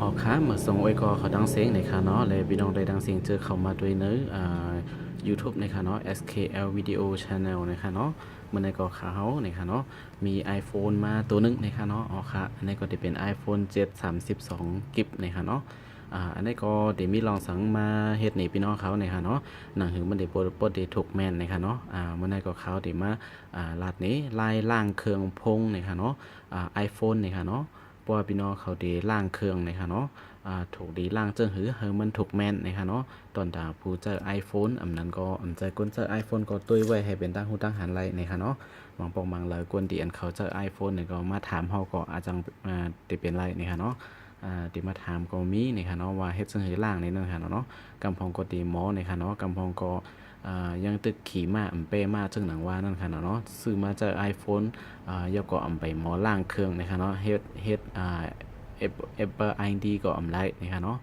ออกค่ะมาส่งไว้ก็เขาดังเสียงในค่ะเนาะเลยพี่น้องได้ดังเสียงเจอเข้ามาด้วยเนื้อYouTube ในค่ะเนาะ SKL Video Channel ในค่ะเนาะมันในก็ขาเฮาในค่ะเนาะมี iPhone มาตัวนึงในค่ะเนาะอ๋อค่ะอันนี้ก็จะเป็น iPhone 7 32กิกในค่ะเนาะอันนี้ก็เดี๋ยวมีลองสั่งมาเฮ็ดในพี่น้องเขาในค่ะเนาะหนังหือมันได้ปลดได้ถูกแม่นในค่ะเนาะมันในก็เขาเดี๋ยวมาลาดนี้ลายล่างเครื่องพงในค่ะเนาะiPhone ในค่ะเนาะเพราะว่าพี่น้องเขาดีล่างเครื่องนะคะเนาะถูกดีล่างเจิ้งหือเฮอมันถูกแม่นนะคะเนาะตอนตาผู้เจอ iPhone อำนั้นก็ใจก้นเจอ iPhone ก็ตุ้ยไว้ให้เป็นตั้งหูตั้งหันไรนะคะเนาะบางปองบางเลยกวนดีอันเขาเจอ iPhone เนี่ยก็มาถามเฮาก็อาจจะติเป็นไรนะคะเนาะติมาถามก็มีนะคะเนาะว่าเฮ็ดเจิ้งหือล่างนี่นั่นค่ะเนาะกำพองก็ตีหมอนะคะเนาะกำพองก็ยังตึกขี่มาอำเป้มาจึงหนังว่านั่นค่ะเนาะซื้อมาจาก iPhone ยกก็อำไปหมอล่างเครื่องนะคะเนาะเฮ็ดApple ID ก็อำไลนะคะเนาะ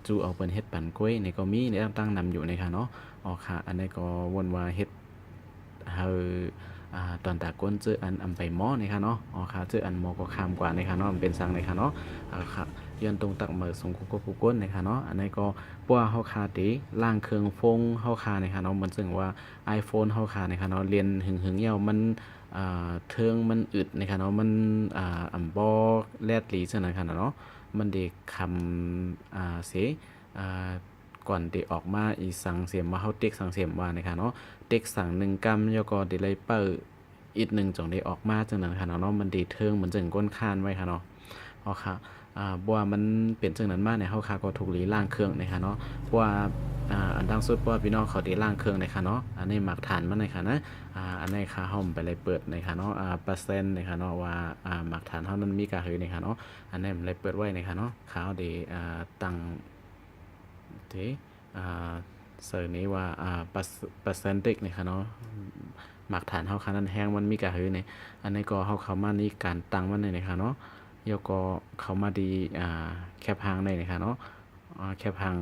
จูเอาเป็นเฮ็ดปั่นกล้วยในก็มีในตั้งนำอยู่นะคะเนาะอ๋อค่ะอันนี้ก็วนว่าเฮ็ดเฮาตอนตาก้นเจออันอำไปหมอนะคะเนาะอ๋อค่ะเจออันหมอก็คามกว่านะคะเนาะมันเป็นสังนะคะเนาะค่ะย้อนตรงตักมือสงกูก้นนะคะเนาะอันนี้ก็ปัวเฮาคาติล่างเครื่องฟงเฮาคานะคะเนาะมันซึ่งว่า iPhone เฮาคานะคะเนาะเรียนหึงๆเหี่ยวมันเทิงมันอึดนะคะเนาะมันอ่ำบ่แลดหลีจังนั้นค่ะเนาะมันได้คำเสอ่าก่อนได้ออกมาอีสังเสียมว่าเฮาเต็กสังเสียมว่านะคะเนาะเต็กสัง1กรัมแล้วก็ได้เลยเปิ้อีก1จ่องได้ออกมาจังนั้นค่ะเนาะมันได้เทิงเหมือนจังก้นคานไว้ค่ะเนาะอ๋อค่ะบัวมันเป็นจังนั้นมาเนี่ยเฮาค่ะก็ถูกหลีล่างเครื่องนะคะเนาะเพราะว่าอันดังสุดเพราะว่าพี่น้องเขาได้ล่างเครื่องนะคะเนาะอันนี้หมักฐานมันนะคะนะอันนี้ค่าห้องไปเลยเปิดนะคะเนาะเปอร์เซ็นต์นะคะเนาะว่าหมักฐานเฮานั้นมีกะหือนะคะเนาะอันนี้มันเลยเปิดไว้นะคะเนาะข่าวได้ตั้งที่เสอนี้ว่าเปอร์เซ็นต์นะคะเนาะหมักฐานเฮาคันนั้นแห้งมันมีกะหือเนี่ยอันนี้ก็เฮาเข้ามานี่การตั้งมันเนี่ยนะคะเนาะแล้วก็เข้ามาดีแคปหางได้นะคะเนาะแคปหาง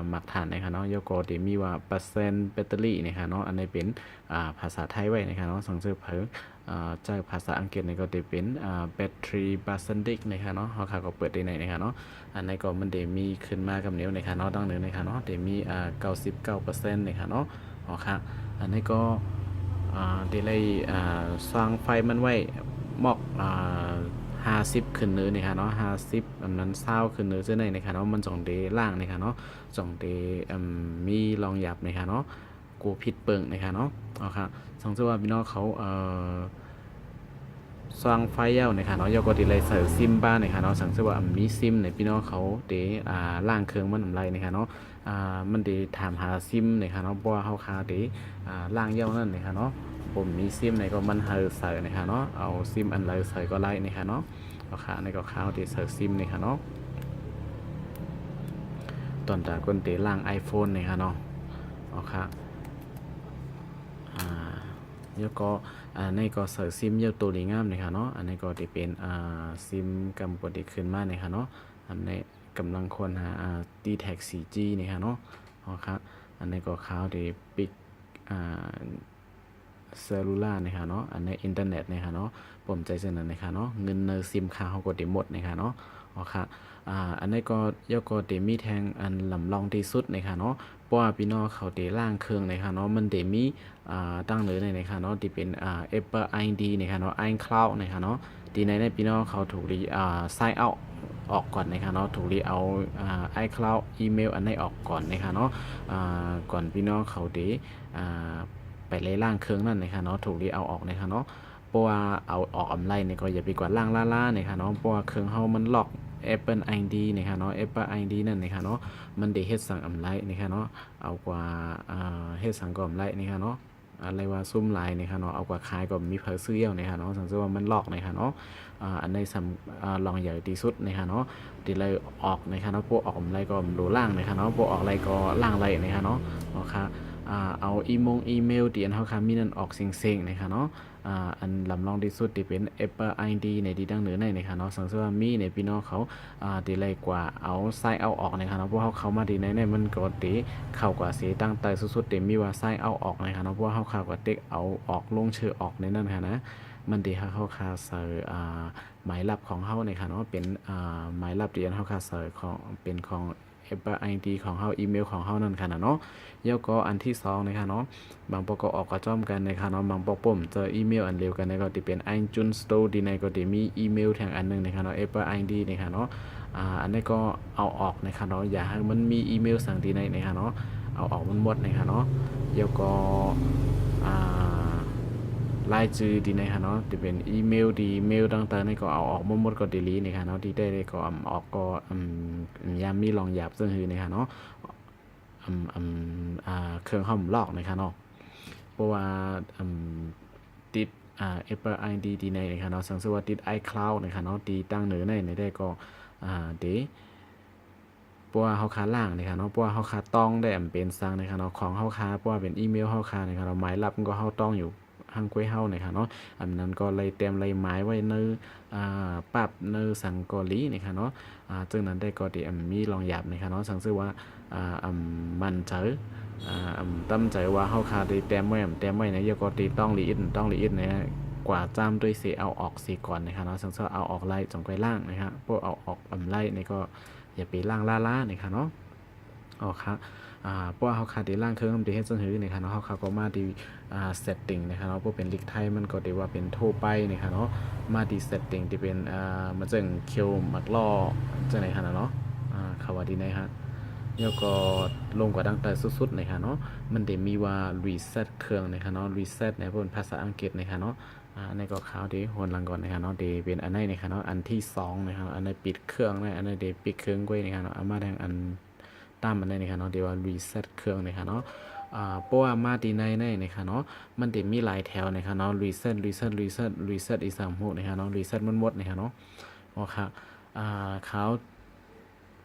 หมักฐานนะคะเนาะแล้วก็เดี๋ยวมีว่าเปอร์เซ็นต์แบตเตอรี่นะคะเนาะอันนี้เป็นภาษาไทยไว้นะคะเนาะสังเกตเผยจากภาษาอังกฤษนี่ก็จะเป็นแบตเตอรี่เปอร์เซ็นต์นะคะเนาะเฮาค่ะก็เปิดได้ในนะคะเนาะอันนี้ก็มันเดี๋ยวมีขึ้นมากับนิ้วนะคะเนาะดังนึงนะคะเนาะเดี๋ยวมี99%นะคะเนาะอ๋อค่ะอันนี้ก็เดี๋ยวเลยสร้างไฟมันไว้หมอก50ขึ้นเนื้อนี่ค่ะเนาะ50อันนั้น20ขึ้นเนื้อเจ้าไหนนะคะเนาะมันจ่องเดล่างนะคะเนาะจ่องเดมีรองหยับนะคะเนาะกูผิดเปิงนะคะเนาะเอาค่ะสังเกตว่าพี่น้องเขาสร้างไฟเย้านะคะเนาะยกกติเลยเสิร์ซิมบ้านนะคะเนาะสังเกตว่ามีซิมในพี่น้องเขาเดล่างเครื่องมันอะไรนะคะเนาะมันเดถามหาซิมนะคะเนาะเพราะว่าเขาคาเดล่างเย้านั่นนะคะเนาะผมมีซิมในก็มันเฮอใส่นะคะเนาะเอาซิมอันไรใส่ก็ไล่นะคะเนาะเอาค่ะในก็ข้าวที่เสิร์ซิมนะคะเนาะตอนจากคนเตะล่าง iPhone นะคะเนาะเอาค่ะแล้วก็ในก็เสิร์ซิมเยอะตัวดีงามนะคะเนาะอันนี้ก็จะเป็นซิมกำกดดีขึ้นมานะคะเนาะอันนี้กำลังค้นหาD-Tag 4G นะคะเนาะเอาค่ะอันนี้ก็ข้าวที่ปิกเซลลูล่านะคะเนาะอันในอินเทอร์เน็ตนะคะเนาะผมใจเสนอนะคะเนาะเงินในซิมค่าเขาก็ได้หมดนะคะเนาะอ๋อค่ะอันนี้ก็ยกก็เดมีแทงอันลำลองที่สุดนะคะเนาะเพราะว่าพี่น้องเขาเดล่างเครื่องนะคะเนาะมันเดมีตั้งเลยในนะคะเนาะที่เป็นApple ID นะคะเนาะ iCloud นะคะเนาะที่ในพี่น้องเขาถูกรีsign out ออกก่อนนะคะเนาะถูกรีเอาiCloud อีเมลอันนี้ออกก่อนนะคะเนาะก่อนพี่น้องเขาเดไปเลยล่างเครื่องนั่นนะคะเนาะถูกรีเอาออกนะคะเนาะเพราะว่าเอาออกอำไลเนี่ยก็อย่าไปกว่าล่างล่าๆนะคะเนาะเพราะว่าเครื่องเฮามันล็อก Apple ID นะคะเนาะ Apple ID นั่นนะคะเนาะมันได้เฮ็ดสั่งอำไลนะคะเนาะเอากว่าเฮ็ดสั่งก็อำไลนะคะเนาะอะไรว่าซุ่มลายนะคะเนาะเอากว่าขายก็มีเพอซื้อเยี่ยวนะคะเนาะสังเกตว่ามันลอกนะคะเนาะอันในลองใหญ่ที่สุดนะคะเนาะดีเลยออกนะคะเนาะพวกออกอำไลก็รูล่างนะคะเนาะพวกออกอะไรก็ล่างไรนะคะเนาะโอเคเอาอีเมลที่อันเฮาค่ะมีนั่นออกเซ็งๆนะคะเนาะอันลำลองที่สุดที่เป็น Apple ID ในที่ดังเหนือในนะคะเนาะสังเกตว่ามีในพี่น้องเขาดีเลยกว่าเอาไซเอาออกนะคะเนาะเพราะเขามาดีในมันก็ตีเข้ากว่าเสียตั้งแต่สุดๆเต็มมีว่าไซเอาออกนะคะเนาะเพราะว่าเขาเข้ากว่าเต็กเอาออกลงชื่อออกในนั่นค่ะนะ มันดีเฮาคาเซอร์หมายลับของเฮาในค่ะเนาะเป็นหมายลับที่เฮาคาเซอร์ของเป็นของ Apple ID ของเฮาอีเมลของเฮานั่นค่ะเนาะแล้วก็อันที่2นะคะเนาะบางปก็ออกกระจ้อมกันนะคะเนาะบางปผมเจออีเมลอันเดียวกันในก็ที่เป็น iTunes Store ดีในก็ที่มีอีเมลแทงอันนึงนะคะเนาะ Apple ID นะคะเนาะอันนี้ก็เอาออกนะคะเนาะอย่าให้มันมีอีเมลสั่งดีในนะคะเนาะเอาออกมันหมดนะคะเนาะแล้วก็รายชื่อดีนะคะเนาะที่เป็นอีเมลดีเมลต่างๆนี่ก็เอาออกหมดก็ดีลีนะคะเนาะที่ได้ก็ออกก็ยามมีลองหยาบซึ่งคือนะคะเนาะเครื่องห้อมลอกนะคะเนาะเพราะว่าติดApple ID ดีในนะคะเนาะสังเกตว่าติด iCloud นะคะเนาะตีตั้งเหนือในได้ก็เดเพราะว่าเฮาคาล่างนะคะเนาะเพราะว่าเฮาคาต้องได้เป็นสั่งนะคะเนาะของเฮาคาเพราะว่าเป็นอีเมลเฮาคานะคะเนาะหมายลับก็เฮาต้องอยู่หังก้วยเฮานะคะเนาะอันนั้นก็เลยเต็มเลยหมายไว้ในปรับในสังกอลีนะคะเนาะจึงนั้นได้ก็ที่มีลองหยับนะคะเนาะสังซึ่งว่ามันเจอตั้มใจว่าเฮาคาได้เต็มไว้นะยก็ตีต้องลีอินนะกว่าจ้ำด้วยเสียเอาออกสีก่อนนะคะเนาะสังซึ่งเอาออกไล่จงไปล่างนะครับพวกเอาออกไล่นี่ก็อย่าไปล่างล่านะคะเนาะอ๋อครับเพราะว่าเขาขาดดีล่างเครื่องดีให้จนหือนะครับเนาะเขาก็มาดีเซตติ้งนะครับเนาะพวกเป็นลิกไทยมันก็ดีว่าเป็นโทรไปนะครับเนาะมาดีเซตติ้งที่เป็นมาจึงคิวมักล่อจังไหนครับเนาะเขาว่าดีไหนฮะแล้วก็ลงกว่าดังแต่สุดๆนะครับเนาะมันได้มีว่ารีเซ็ตเครื่องนะครับเนาะรีเซ็ตในพวกภาษาอังกฤษนะครับเนาะอันนี้ก็ข่าวดีหวนหลังก่อนนะครับเนาะดีเป็นอันนี้นะครับเนาะอันที่2นะครับอันนี้ปิดเครื่องนะอันนี้เดปิดเครื่องไว้นะครับเนาะเอามาแทงอันตามมันได้นะครับเนาะเดี๋ยวว่ารีเซ็ตเครื่องนะครับเนาะเพราะว่ามาดีในนะครับเนาะมันจะมีหลายแถวนะครับเนาะรีเซ็ตอีก3หมดนะครับเนาะรีเซ็ตหมดนะครับเนาะโอเคเขา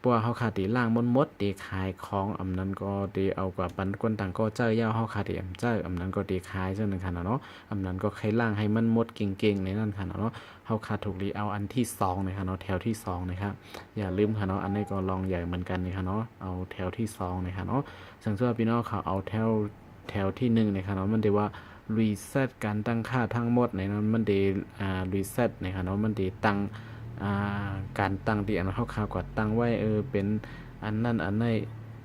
เพราะว่าเขาขาดตีล่างมดตีขายของอำนั้นก็ตีเอากว่าปันคนต่างก็เจ้าเย้าเขาขาดตีเจ้าอำนั้นก็ตีขายเจ้าหนึ่งค่ะเนาะอำนั้นก็ใครล่างให้มันมดเก่งๆในนั่นค่ะเนาะเขาขาดถูกรีเอาอันที่2นะคะเนาะแถวที่2นะครับอย่าลืมค่ะเนาะอันนี้ก็ลองใหญ่เหมือนกันนะคะเนาะเอาแถวที่2นะคะเนาะสังเกตพี่น้องเขาเอาแถวที่1นะคะเนาะมันเดีว่ารีเซ็ตการตั้งค่าทั้งหมดในนั้นมันเดรีเซ็ตนะคะเนาะมันเดตั้งการตั้งที่อันเขาข่าวกว่าตั้งไว้เป็นอันนั้นอันนี้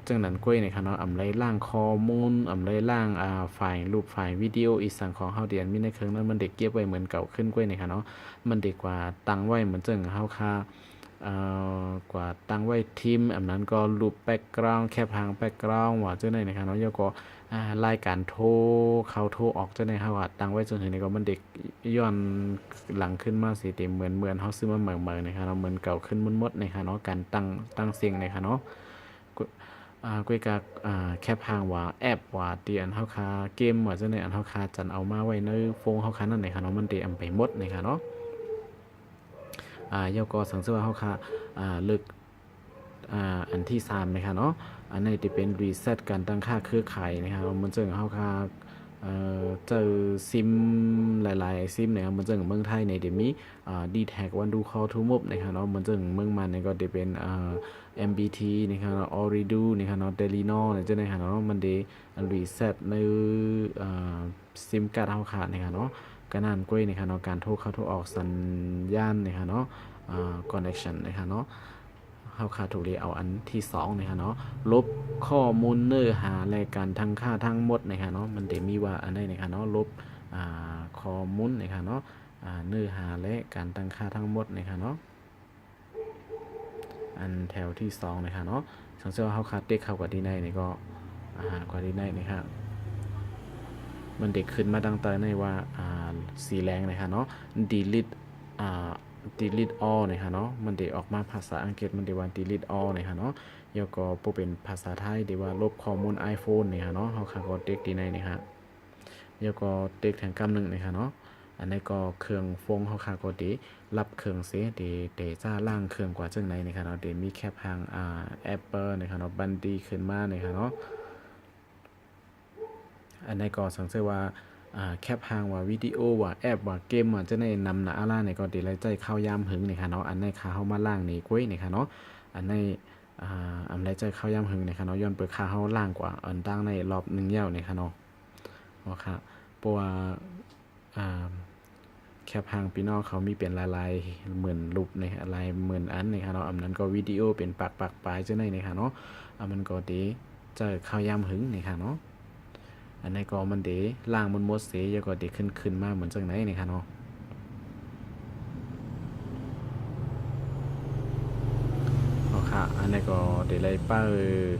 จังนั้นกล้วยนะครับเนาะไรล่างข้อมูลไรล่างไฟล์รูปไฟล์วิดีโออีสั่งของเฮาเดียนมีในเครื่องนั้นมันเด็กเก็บไว้เหมือนเก่าขึ้นกล้วยนะครับเนาะมันเด็กกว่าตั้งไว้เหมือนจังเฮาค่ากว่าตั้งไว้ทีมอันนั้นก็รูปแบ็กกราวด์แคปหางแบ็กกราวด์ว่าจังได๋นะครับเนาะแล้วก็รายการโทรเข้าโทรออกจังได๋เฮาว่าตั้งไว้จนถึงนี่ก็มันเด็กย้อนหลังขึ้นมาสิเต็มเหมือนเฮาซื้อมาใหม่ๆนะครับเนาะเหมือนเก่าขึ้นหมดๆนะครับเนาะการตั้งเสียงนะครับเนาะก้วยกากแคปหางว่าแอปว่าที่อันเฮาคาเกมว่าจังได๋อันเฮาคาจันเอามาไว้ในโฟนเฮาคานั่นนะครับเนาะมันได้ไปหมดนะครับเนาะยก็สังเกตว่าเขาค่ะเลือกอันที่3นะคะเนาะอันนี้จะเป็นรีเซ็ตการตั้งค่าเครือข่ายนะครับมันจึงเขาค่ะเจอซิมหลายๆซิมนะครับมันจึงเมืองไทยในเดี๋ยวมีดีแท็กวันดูคอทูมุบนะครับเนาะมันจึงเมืองมันเนี่ยก็จะเป็นMBT นะครับออริดูนะครับเนาะเดลิโนเนี่ยจะนะครับเนาะมันได้รีเซ็ตในซิมการ์ดเขาขาดนะครับเนาะก็นั่นกล้วยนะครับเนาะการโทรเข้าโทรออกสัญญาณนะครับเนาะconnection นะครับเนาะเขาขาดถูกเลยเอาอันที่2นะครับเนาะลบข้อมูลเนื้อหารายการทั้งค่าทั้งหมดนะครับเนาะมันจะมีว่าอันใดนะครับเนาะลบข้อมูลนะครับเนาะเนื้อหาและการตั้งค่าทั้งหมดนะครับเนาะอันแถวที่2นะครับเนาะสังเกตว่าเขาขาดเด็กเข้ากับดีไนนี่ก็กว่าดีไนนะครับมันเด็กขึ้นมาตั้งแต่ในว่าสีแรงนะครับเนาะ delete all นะครับเนาะมันได้ออกมาภาษาอังกฤษมันได้ว่า delete all นะครับเนาะแล้วก็บ่เป็นภาษาไทยได้ว่าลบข้อมูล iPhone นี่ฮะเนาะเฮาค่ะก็เด็กดีในนี่ฮะแล้วก็เด็กแทงกำนึงนี่ฮะเนาะอันนี้ก็เครื่องฟงเฮาค่ะก็ดีรับเครื่องเสียดีเดจ้าล่างเครื่องกว่าจังไหนนี่ค่ะเนาะเดมีแคปทางApple นี่ค่ะเนาะบันดีขึ้นมานี่ค่ะเนาะอันนี้ก็สังเกตว่าแคปหางว่าวิดีโอว่าแอปว่าเกมว่าจะได้นำหน้าอะไรในก็ดีไล่ใจเข้ายามหึงนี่ค่ะเนาะอันนี้ค่าเฮามาล่างนี่ก้วยนี่ค่ะเนาะอันนี้อันไล่ใจเข้ายามหึงนี่ค่ะเนาะย้อนเปิดค่าเฮาล่างกว่าอันตั้งในรอบ1ยาวนี่ค่ะเนาะเพราะว่าแค คปหางพี่น้องเขามีเป็นลายๆเหมือนรูปในลายเหมือนอันนะครับเนาะอันนั้นก็วิดีโอเป็นปักปลายจังได๋นะครับเนาะมันก็ดีจะข้าวยามหึงนะครับเนาะอันนี้ก็มันเดล่างมันหมดเสียแล้วก็เดขึ้นมาเหมือนจังไหนนะครับเนาะค่ะอันนี้ก็เดี๋ยวเลยเปิ้ล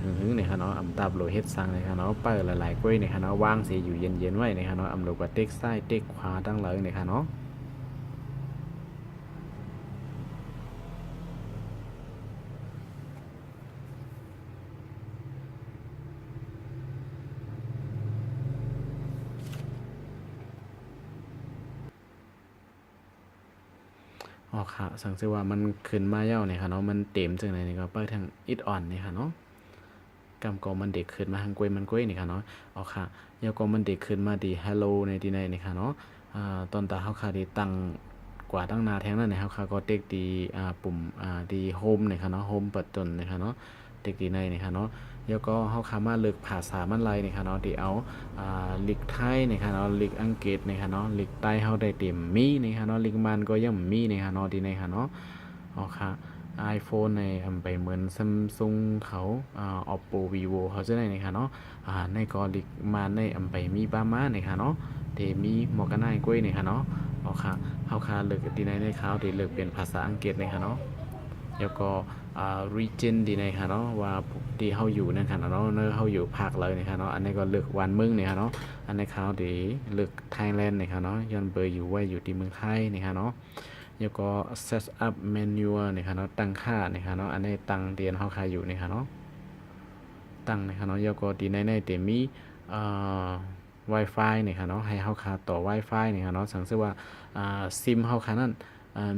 หึงๆเนี่ยค่ะเนาะอำตับโลเฮ็ดซังเนี่ยค่ะเนาะเปิ้ลหลายๆกล้วยเนี่ยค่ะเนาะวางสิอยู่เย็นๆไว้เนี่ยค่ะเนาะอำโลก็เต็กซ้ายเต็กขวาตั้งเลยเนี่ยค่ะเนาะอ๋อค่ะสังเกตว่ามันขึ้นมาเย้าเนี่ยค่ะเนาะมันเต็มจังได๋นี่ก็เปิ้ลทางอิดอ่อนเนี่ยค่ะเนาะกำก็มันเด็กขึ้นมาทางกล้วยมันกล้วยนี่ค่ะเนาะอ๋อค่ะแล้วก็มันเด็กขึ้นมาดีฮัลโหลในที่ไหนนี่ค่ะเนาะตอนตาเฮาค่ะดีตั้งกว่าตั้งนาแทงนั้นเนี่ยเฮาค่ะก็เต็กดีปุ่มดีโฮมเนี่ยค่ะเนาะโฮมเปิดต้นเนี่ยค่ะเนาะเต็กดีในเนี่ยค่ะเนาะแล้วก็เฮาค่ะมาเลือกภาษามันไลเนี่ยค่ะเนาะที่เอาลีกไทยเนี่ยค่ะเนาะลีกอังกฤษเนี่ยค่ะเนาะลีกใต้เฮาได้เต็มมีเนี่ยค่ะเนาะลีกมันก็ยังมีเนี่ยค่ะเนาะที่ไหนค่ะเนาะอ๋อค่ะ iPhone ในไปเหมือน Samsung เขาOppo Vivo เขาจะได้นะคะเนาะในก็ลิกมาในไปมีบ้ามาเนี่ยค่ะเนาะเดมีหมอกกันไนกล้วยเนี่ยค่ะเนาะเอาค่ะเฮาค่ะเลือกดีในเขาเดเลือกเป็นภาษาอังกฤษเนี่ยค่ะเนาะแล้วก็region ดีในค่ะเนาะว่าที่เฮาอยู่นั่นค่ะเนาะเนอเฮาอยู่ภาคเลยนะคะเนาะอันนี้ก็เลือกวันเมืองเนี่ยค่ะเนาะอันนี้เขาเดเลือก Thailand เนี่ยค่ะเนาะย้อนเบอร์อยู่ไว้อยู่ที่เมืองไทยเนี่ยค่ะเนาะแล้วก็ set up menu เนี่ยค่ะเนาะตั้งค่าเนี่ยค่ะเนาะอันนี้ตั้งเดียนเฮาค่าอยู่เนี่ยค่ะเนาะตั้งเนี่ยค่ะเนาะแล้วก็ที่ในเต็มีWi-Fi เนี่ยค่ะเนาะให้เฮาค่าต่อ Wi-Fi เนี่ยค่ะเนาะสังเกตว่าซิมเฮาค่านั้น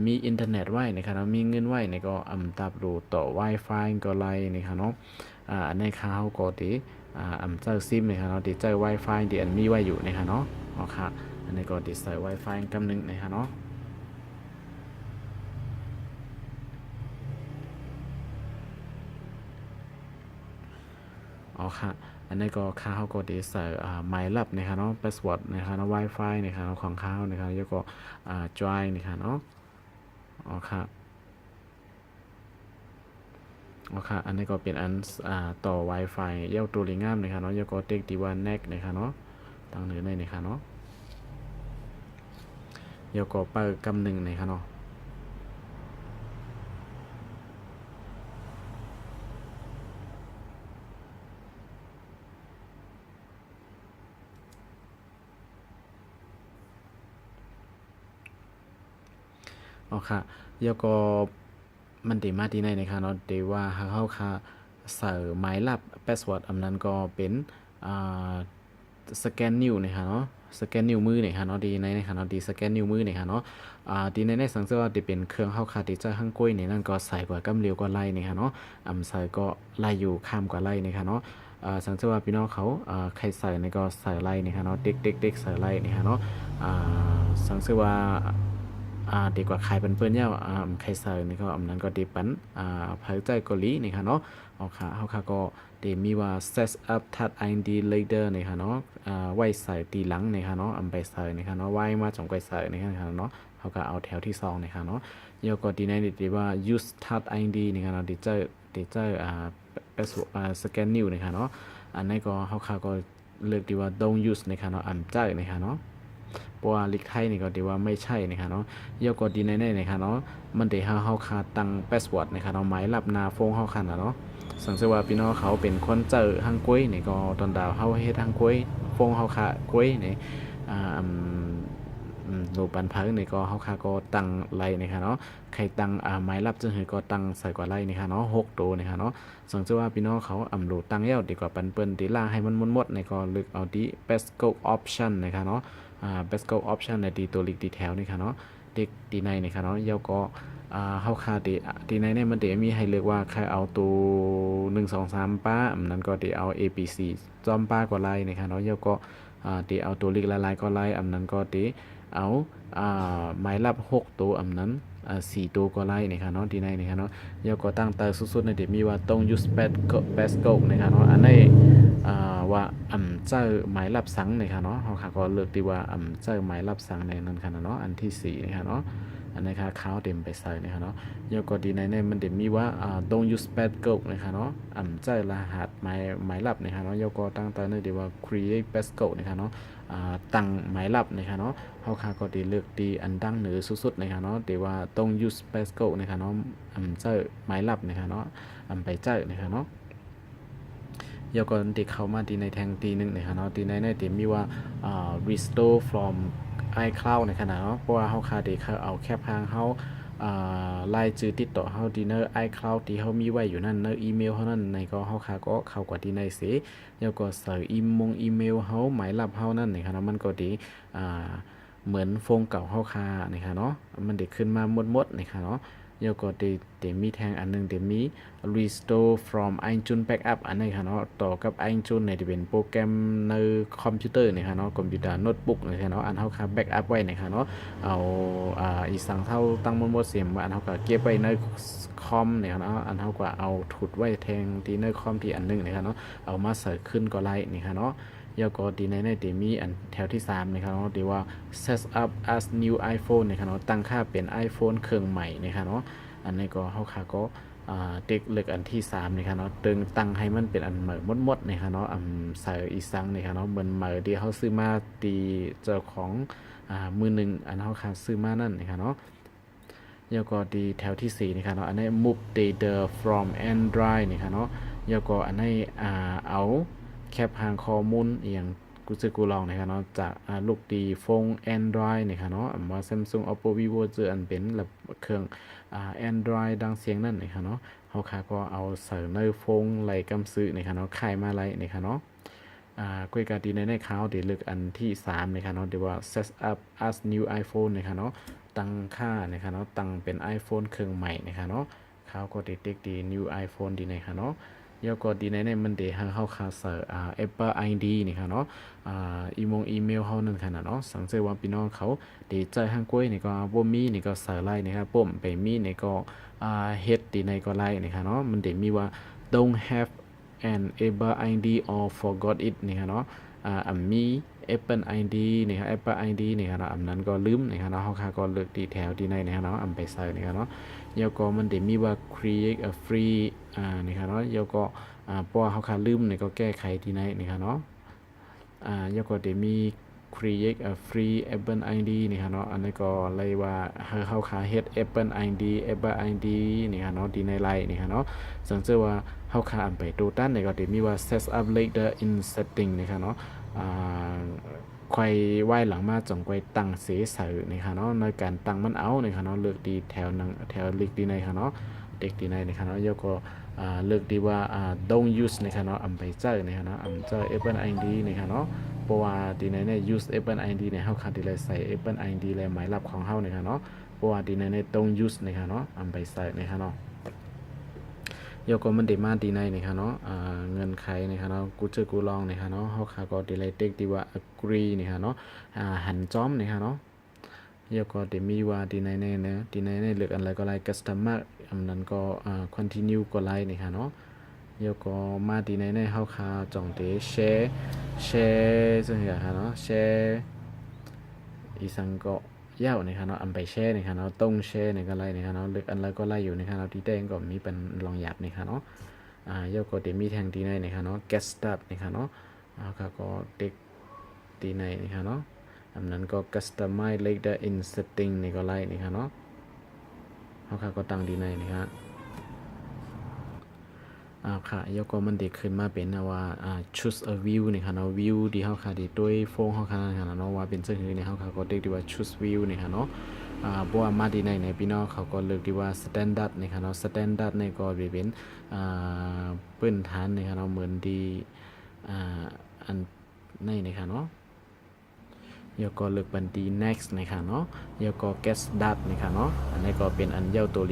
มีอินเทอร์เน็ตไว้เนี่ยค่ะเนาะมีเงินไว้เนี่ยก็ตับรูต่อ Wi-Fi ก็ไล่เนี่ยค่ะเนาะอันนี้ค่าเฮาก็ติเจ้าซิมเนี่ยค่ะเนาะที่เจ้า Wi-Fi ที่อันมีไว้อยู่เนี่ยค่ะเนาะอ๋อค่ะอันนี้ก็ติใส่ Wi-Fi กำนึงเนี่ยค่ะเนาะ อ๋อค่ะอันนี้ก็ค่าเขาก็ได้ใส่หมายลับนะครับเนาะ password นะครับเนาะ Wi-Fi นะครับเนาะของเขานะครับแล้วก็join นะครับเนาะอ๋อค่ะอ๋อค่ะอันนี้ก็เป็นอันต่อ Wi-Fi เย้าตัวลิงามนะครับเนาะแล้วก็เต็กดีว่า NAC นะครับเนาะตั้งเหนือในนะครับเนาะแล้วก็เปิดกำหนึ่งนะครับเนาะอ๋อค่ะแล้วก็มันได้มาที่ไหนนะครับเนาะได้ว่าเขาค่ะใส่หมายลับ password อันนั้นก็เป็นอ่า สแกนนิ้วเนี่ยค่ะเนาะสแกนนิ้วมือเนี่ยค่ะเนาะดีในเนี่ยค่ะเนาะดีสแกนนิ้วมือเนี่ยค่ะเนาะดีในสังเกตว่าจะเป็นเครื่องเฮาคาที่จะข้างก้อยเนี่ยนั่นก็ใส่กว่ากำเร็วกว่าไล่เนี่ยค่ะเนาะใส่ก็ไล่อยู่ข้ามกว่าไล่เนี่ยค่ะเนาะสังเกตว่าพี่น้องเขาใครใส่เนี่ยก็ใส่ไล่เนี่ยค่ะเนาะเด็กใส่ไล่เนี่ยค่ะเนาะสังเกตว่าดีกว่าใครเป็นเพื่อนเย้าใครใส่นี่ก็อันนั้นก็ดีปันภายใจเกาหลีนี่ค่ะเนาะเอาค่ะเฮาค่ะก็ได้มีว่า set up that ID later นี่ค่ะเนาะไว้ใส่ตีหลังนี่ค่ะเนาะไปใส่นี่ค่ะเนาะไว้มาจงไปใส่นี่ค่ะเนาะเฮาก็เอาแถวที่2นี่ค่ะเนาะแล้วก็ดีในดีว่า use that ID นี่ค่ะเนาะดีเจอไปสแกนนิ้วนี่ค่ะเนาะอันนี้ก็เฮาค่ะก็เลือกดีว่า don't use นี่ค่ะเนาะใจนี่ค่ะเนาะเพราะว่าลิกไทยนี่ก็ดีว่าไม่ใช่นะคะเนาะเยอะก็ดีแน่ๆนะคะเนาะมันได้เฮาคาตั้งพาสเวิร์ดนะคะเนาะหมายลับหน้าโฟนเฮาคันน่ะเนาะสังเกตว่าพี่น้องเขาเป็นคนเจอฮังกวยนี่ก็ตอนดาวเฮาเฮ็ดฮังกวยโฟนเฮาคากวยนี่อ่ารูปบันพังนี่ก็เฮาคาก็ตั้งไล่นะคะเนาะใครตั้งหมายลับจังหือก็ตั้งใส่กว่าไล่นี่ค่ะเนาะ6ตัวนี่ค่ะเนาะสังเกตว่าพี่น้องเขาโหลดตั้งแล้วดีกว่าปันเปิ้นตีล่างให้มันหมดๆนี่ก็เลือกเอาที่ best go option นะคะเนาะbest go option ในดีตัวลิกดีแถวนี่ค่ะเนาะเด็กดีในนี่ค่ะเนาะเยาก็เฮาคาดีในเนี่ยมันเดี๋ยวมีให้เลือกว่าใครเอาตัว1 2 3ป้าอันนั้นก็เดี๋ยวเอา APC จอมป้าก็ไล่นี่ค่ะเนาะเยาก็เดี๋ยวเอาตัวลิกละลายก็ไล่อันนั้นก็เดี๋ยวเอาหมายลับ6ตัวอันนั้น 4ตัวก็ไล่นะครับเนาะที่ในนะครับเนาะยก็ตั้งแต่สุดๆในเดี๋ยวมีว่าต้อง use best go นะครับเนาะอันนี้ว่าเจ้าหมายรับสังนะครับเนาะเขาค่ะก็เลือกดีว่าเจ้าหมายรับสังในนั้นค่ะเนาะอันที่4นะครับเนาะอันนี้ค่ะขาวเต็มไปใส่นะครับเนาะยก็ดีในมันเดี๋ยวมีว่าdon't use best go นะครับเนาะเจ้ารหัสหมายรับนะครับเนาะยก็ตั้งแต่ในเดี๋ยวว่า create best go นะครับเนาะตั้งหมายรับนะครับเนาะเขาค่ะก็ดีเลือกดีอันดังเหนือสุดๆนะครับเนาะเดี๋ยวว่าต้อง use best go นะครับเนาะเจ้าหมายรับนะครับเนาะไปเจ้านะครับเนาะยกอนที่เข้ามาที่ในแทงตีหนึ่งนะครับเนาะที่ในที่มีว่าrestore from iCloud นะครับเนาะเพราะว่าเขาคาดีเขาเอาแคปทางเขาไล่จื้อติดต่อเขาดีเนอร์ iCloud ที่เขามีไว้อยู่นั่นเนอร์อีเมลเขานั่นในก็เขาคาก็เข้ากว่าที่ในเสียแล้วก็ใส่อีเมลเขาหมายรับเขานั่นนะครับเนาะมันก็ดีเหมือนโฟงเก่าเขาคานะครับเนาะมันเด็กขึ้นมาหมดนะครับเนาะแล้วก็เดี๋ยวมีแทงอันนึงเดี๋ยวมี restore from iTunes backup อันนี้ค่ะเนาะต่อกับ iTunes เนี่ยจะเป็นโปรแกรมในคอมพิวเตอร์นะคะเนาะคอมพิวเตอร์โน้ตบุ๊กนะคะเนาะอันเฮาค่ะแบ็กอัพไว้นะคะเนาะเอาอีสังเท่าตั้งหมดเสียมอันเฮาก็เก็บไว้ในคอมเนี่ยเนาะอันเฮาก็เอาถุดไว้แทงที่ในคอมที่อันนึงนะคะเนาะเอามาใส่ขึ้นก็ไล่นี่ค่ะเนาะแล้วก็ดีในเดี๋ยวมีอันแถวที่3นะครับเนาะเดี๋ยวว่า set up as new iPhone นะครับเนาะตั้งค่าเป็น iPhone เครื่องใหม่นะคะเนาะอันนี้ก็เฮาค่ะก็เด็กเลือกอันที่3นะครับเนาะตึงตั้งให้มันเป็นอันเหมือหมดนะครับเนาะใส่อีสังนะครับเนาะเหมือนเหมือที่เขาซื้อมาตีเจ้าของมือหนึ่งอันเขาค่ะซื้อมานั่นนะครับเนาะแล้วก็ดีแถวที่4นะครับเนาะอันนี้ move data from Android นะครับเนาะแล้วก็อันนี้เอาแคปหางข้อมูลอย่างกูลองนะครับเนาะจากลูกดีโฟน Android นะครับเนาะว่า Samsung Oppo Vivo เจออันเป็นแบบเครื่องAndroid ดังเสียงนั่นนะครับเนาะเขาค่ะก็เอาเสริมในโฟนไหลกำซื้อนะครับเนาะขายมาไหลนะครับเนาะกุยกาดีในข่าวเดี๋ยวเลือกอันที่3นะครับเนาะเดี๋ยวว่า set up as new iPhone นะครับเนาะตั้งค่านะครับเนาะตั้งเป็น iPhone เครื่องใหม่นะครับเนาะเขาก็ติดดี new iPhone ดีนะครับเนาะแล้วก็ดีในมันเดี๋ยวให้เขาคาเซอร์ Apple ID นี่ค่ะเนาะอีเมลเขานั่นค่ะเนาะสังเกตว่าพี่น้องเขาเดี๋ยวใจห้างกล้วยนี่ก็บ่มีนี่ก็เซอร์ไลน์นะครับปุ่มไปมีนี่ก็เฮ็ดดีในก็ไลน์นี่ค่ะเนาะมันเดี๋ยวมีว่า don't have an Apple ID or forgot it นี่ค่ะเนาะมี Apple ID นี่ครับ Apple ID นี่ครับเนาะอันนั้นก็ลืมนี่ครับเนาะเขาก็เลือกดีแถวดีในนี่ครับเนาะไปใส่นี่ครับเนาะแล้วก็มันเดี๋ยวมีว่า create a free นี่ครับเนาะแล้วก็เพราะว่าเขาลืมนี่ก็แก้ไขดีในนี่ครับเนาะแล้วก็เดี๋ยวมี create a free Apple ID นี่ครับเนาะอันนี้ก็เลยว่าเขาเฮ็ด Apple ID นี่ครับเนาะดีในไลน์นี่ครับเนาะสังเกตว่าเขาอันไปตัวตั้นนี่ก็เดี๋ยวมีว่า set up later in setting นี่ครับเนาะควายไหว้หลังมาจงควายตั้งเสียใส่นี่ค่ะเนาะในการตั้งมันเอานี่ค่ะเนาะเลือกดีแถวนังแถวเลือกดีในค่ะเนาะเด็กดีในนี่ค่ะเนาะแล้วก็เลือกดีว่าdon't use นี่ค่ะเนาะไปเจอนี่ค่ะเนาะเจอ Apple ID นี่ค่ะเนาะเพราะว่าดีในเนี่ย use Apple ID เนี่ยเฮาขาดดีเลยใส่ Apple ID เลยหมายรับของเฮานี่ค่ะเนาะเพราะว่าดีในเนี่ยต้อง use นี่ค่ะเนาะไปใส่นี่ค่ะเนาะยก็มันได้มาดีในนี่ค่ะเนาะเงินไขนี่ค่ะเนาะกูลองนี่ค่ะเนาะเฮาค่ะก็ดีเลยเต็กดีว่า agree นี่ค่ะเนาะหันจ้อมนี่ค่ะเนาะยก็ได้มีว่าดีในเนี่ยนะดีในเนี่ยเลือกอะไรก็ไลค์ customer อันนั้นก็continue ก็ไลค์นี่ค่ะเนาะยก็มาดีในเนี่ยเฮาค่ะจ่องเตแชร์ซึ่งค่ะเนาะแชร์อีสังก็ยาวนี่ค่ะเนาะไปแชร์นี่ค่ะเนาะต้องแชร์นี่ก็ไล่นี่ค่ะเนาะเลือกอันแล้วก็ไล่อยู่นี่ค่ะเนาะที่แดงก็มีเป็นลองหยับนี่ค่ะเนาะยกก็เดี๋ยวมีแทงตีในนี่ค่ะเนาะ get start นี่ค่ะเนาะค่ะก็เด็กตีในนี่ค่ะเนาะอันนั้นก็ customize later in setting นี่ก็ไล่นี่ค่ะเนาะค่ะก็ตั้งดีในนี่ค่ะค่ะยกก็มันเด็กขึ้นมาเป็นว่าchoose a view นี่ค่ะเนาะ view ที่เฮาค่ะที่ด้วยโฟงเฮาค่ะเนาะว่าเป็นจังซี่นี่เฮาค่ะก็เด็กที่ว่า choose view นี่ค่ะเนาะเพราะว่ามาดีในพี่น้องเขาก็เลือกที่ว่า standard นี่ค่ะเนาะ standard นี่ก็เป็นพื้นฐานนี่ค่ะเนาะเหมือนดีอันนี่ค่ะเนาะยก็เลือกบันดี next นี่ค่ะเนาะยก็ get start นี่ค่ะเนาะอันนี้ก็เป็นอันเย้าตัวลิ